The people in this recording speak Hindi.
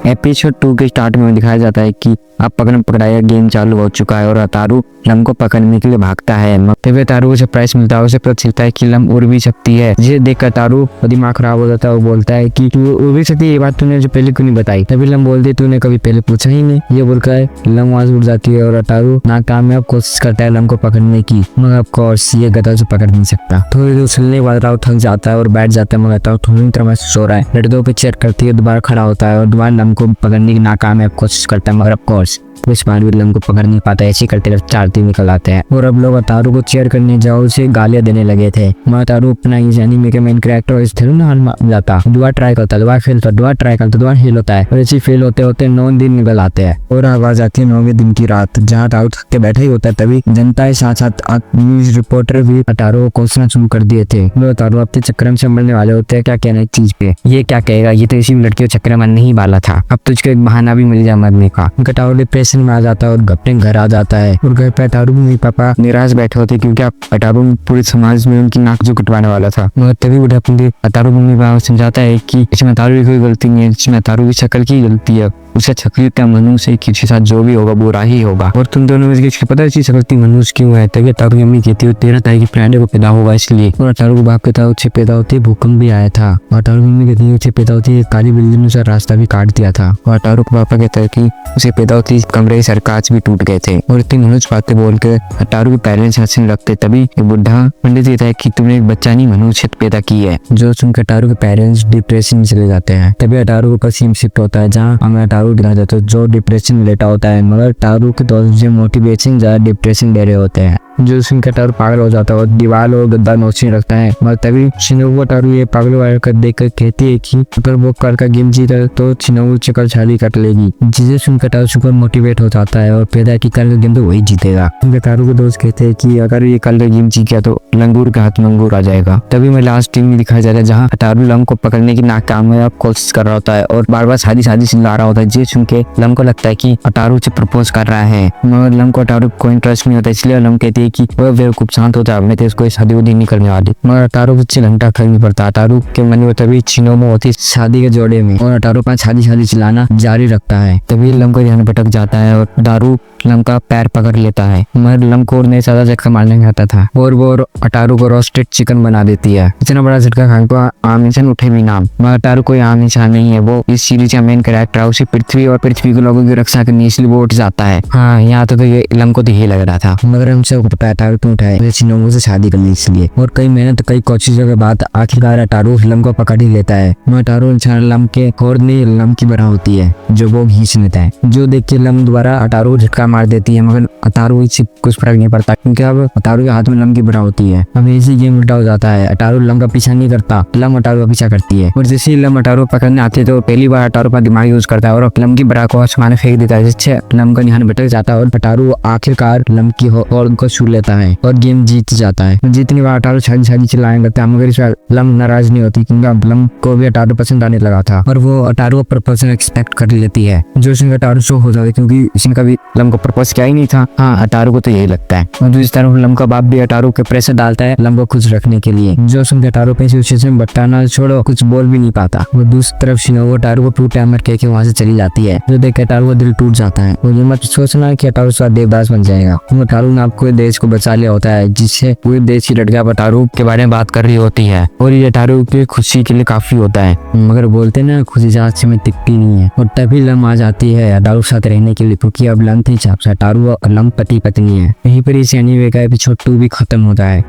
एपिसोड 2 के स्टार्ट में दिखाया जाता है कि अब पकड़म पकड़ाया गेम चालू हो चुका है और अतारू लम को पकड़ने के लिए भागता है। तभी अतारू को सरप्राइज मिलता है, उसे पता चलता है कि लम उड़ भी सकती है। जिसे देख कर अतारू का दिमाग खराब हो जाता है। वो बोलता है कि तू उड़ भी सकती है, ये बात तूने जो पहले क्यों नहीं बताई। तभी लम बोलती है तूने कभी पहले पूछा ही नहीं। ये बोलकर लम वहां से उड़ जाती है और अतारू नाकामयाब कोशिश करता है लम को पकड़ने की, मगर ऑफ कोर्स ये गधा उसे पकड़ नहीं सकता। थोड़ी देर उछलने के बाद अतारू थक जाता है और बैठ जाता है, मगर अतारू थोड़ी तरह महसूस हो रहा है। लड़कियों पे चेक करती है, दोबारा खड़ा होता है और दोबारा लम को पकड़ने की नाकामयाब कोशिश करता है, मगर ऑफ कोर्स इस बार भी लम को पकड़ नहीं पाता। ऐसे करते चार दिन निकल आते हैं और अब लोग अतारू को चेयर करने जाओ उसे गालियां देने लगे थे। मगर अतारू अपना इस एनीमे के मेन कैरेक्टर इस थे ना हार जाता, दुआ ट्राई करता, दुआ फेल होता, दुआ ट्राई करता, दुआ फेल होता है और ऐसे फेल होते होते 9 दिन निकल आते हैं और आवाज आती है 9वें दिन की रात, जहाँ अतारू थक के बैठा ही होता है। तभी जनता के साथ साथ न्यूज रिपोर्टर भी अतारू को कोसना शुरू कर दिए थे। वो अतारू अपने चक्कर में संभलने वाले होते हैं। क्या कहना इस चीज पे, ये क्या कहेगा, ये तो इसी लड़की को चक्कर में मरने ही वाला था, अब तुझको एक बहाना भी मिल जाए मरने का। अतारू डिप्रेशन में आ जाता है और अपने घर आ जाता है और घर पे अतारू मम्मी पापा निराश बैठे होते क्योंकि अतारू पूरे समाज में उनकी नाक जो कटवाने वाला था। मगर तभी उठा अपने अतारू मम्मी पापा समझाता है कि इसमें अतारू की कोई गलती नहीं है, इसमें अतारू की शक्ल की गलती है। उसे शक्ल क्या मनुष्य है, किसी साथ जो भी होगा बुरा ही होगा और तुम दोनों में पता है शक्ल की मनुष्य क्यों है। तभी अतारू की अम्मी कहती है 13 तारीख की फ्रेंड को पैदा होगा इसलिए। और अतारू को बाप कहता है उसे पैदा होते भूकंप भी आया था। और अतारू की मम्मी कहती है उसे पैदा होती काली बिल्ली ने उसका रास्ता भी काट दिया था। और अतारू को पापा कहता है कि उसे पैदा होती कमरे के सरकाज भी टूट गए थे। और इतनी मनुष्य बातें बोल के अतारू के पेरेंट्स हंसने लगते। तभी एक बुढ़ा पंडित कहता है कि तुमने एक बच्चा नहीं मनुष्य पैदा की है, जो सुनकर अतारू के पेरेंट्स डिप्रेशन में चले जाते हैं। तभी अतारू को पसीम शिफ्ट होता है जहाँ हमें अतारू दिखा जाता है जो डिप्रेशन में लेटा होता है, मगर अतारू के दोस्त जो मोटिवेशन ज्यादा डिप्रेशन दे रहे होते हैं, जो सुनकर अतारू पागल हो जाता है और दीवार और गद्दा नोचने लगता है। मगर तभी शिनोबू अतारू ये पागल वाले कर देखकर कहती है कि अगर वो कल का गेम जीता तो शिनोबू से कल शादी कर लेगी, जिसे सुनकर अतारू सुपर मोटिवेट हो जाता है और पैदा की कल का गेम तो वही जीतेगा। अतारू के दोस्त कहते हैं कि अगर ये कल का गेम जीत गया तो लंगूर का हाथ मंगूर आ जाएगा। तभी मैं लास्ट टीम में दिखाया जाता है जहाँ अतारू लम को पकड़ने की नाकामयाब कोशिश कर रहा होता है और बार बार शादी चिल्ला रहा होता है। जिसे सुन के लम को लगता है कि अतारू से प्रपोज कर रहा है, मगर लम को अतारू कोई इंटरेस्ट नहीं होता, इसलिए लम कहती है कि वह बेवकूफ शांत होता है, मैं तो इसको शादी उदी नहीं करने वाली। मगर अतारू को घंटा खरीदनी पड़ता। अतारू के मन में तभी शिनोबू होती शादी के जोड़े में और अतारू पास शादी चिल्लाना जारी रखता है। तभी लम का ध्यान भटक जाता है और अतारू लम का पैर पकड़ लेता है, मगर लम को ने ज्यादा झटका मारने का आता था और वो अतारू को रोस्टेड चिकन बना देती है। इतना बड़ा झटका खाने को आम इंसान उठे भी नाम, मगर अतारू कोई आम इंसान नहीं है, वो इस सीरीज का मेन कैरेक्टर है। उसे पृथ्वी और पृथ्वी के लोगों की रक्षा करनी, इसलिए वो उठ जाता है। हाँ, यहाँ तो ये लम को तो यही लग रहा था, मगर हमसे पता है अतारू क्यों उठाए, शिनोबू से शादी करनी इसलिए। और कई मेहनत कई कोशिशों के बाद आखिरकार अतारू लम को पकड़ ही लेता है। मगर अतारू लम के खोरने लम की बना होती है जो वो खींच लेता है, जो देख के लम दोबारा अतारू झटका मार देती है। मगर अतारू इससे कुछ फर्क नहीं पड़ता क्योंकि अब अतारू के हाथ में लम की बना होती है। अब इसी गेम उल्टा हो जाता है, अतारू लम का पीछा नहीं करता, लम अतारू का पीछा करती है। और जैसे लम अतारू पकड़ने आते तो पहली बार अतारू का दिमाग यूज करता है और लम की बरा को आसमान में फेंक देता है, जिससे लम का ध्यान भटक जाता है और अतारू आखिरकार लम की हॉर्न को छू लेता है और गेम जीत जाता है। जितनी बार अतारू शादी चिल्लाने लगता है, मगर इस बार लम नाराज नहीं होती क्योंकि लम को भी अतारू पसंद आने लगा था और वो अतारू को प्रपोज एक्सपेक्ट कर लेती है, जो इसमें अतारू शो हो जाता है क्योंकि इसने कभी लम को प्रपोज किया ही नहीं था। हाँ, अतारू को तो यही लगता है। और दूसरी तरफ लम का बाप भी अतारू के प्रेशर डालता है लम को खुश रखने के लिए, जो सुनकर अतारू पे सिचुएशन बताना छोड़ो कुछ बोल भी नहीं पाता। वो दूसरी तरफ शिनोबू अतारू को टू टाइमर कह के वहाँ से चली जाती है, जो देख के अतारू का दिल टूट जाता है। वो ये मत सोचना कि अतारू साथ देवदास बन जाएगा। अतारू ने आपको देश को बचा लिया होता है, जिससे पूरे देश की लड़कियां अतारू के बारे में बात कर रही होती है और ये अतारू की खुशी के लिए काफी होता है। मगर बोलते ना खुशी जांच में टिकती नहीं है। और तभी लम आ जाती है अतारू साथ रहने के लिए, क्योंकि अब लम के हिसाब से अतारू और लम पति पत्नी है। यहीं पर इस एनीमे का एपिसोड 2 भी खत्म होता है।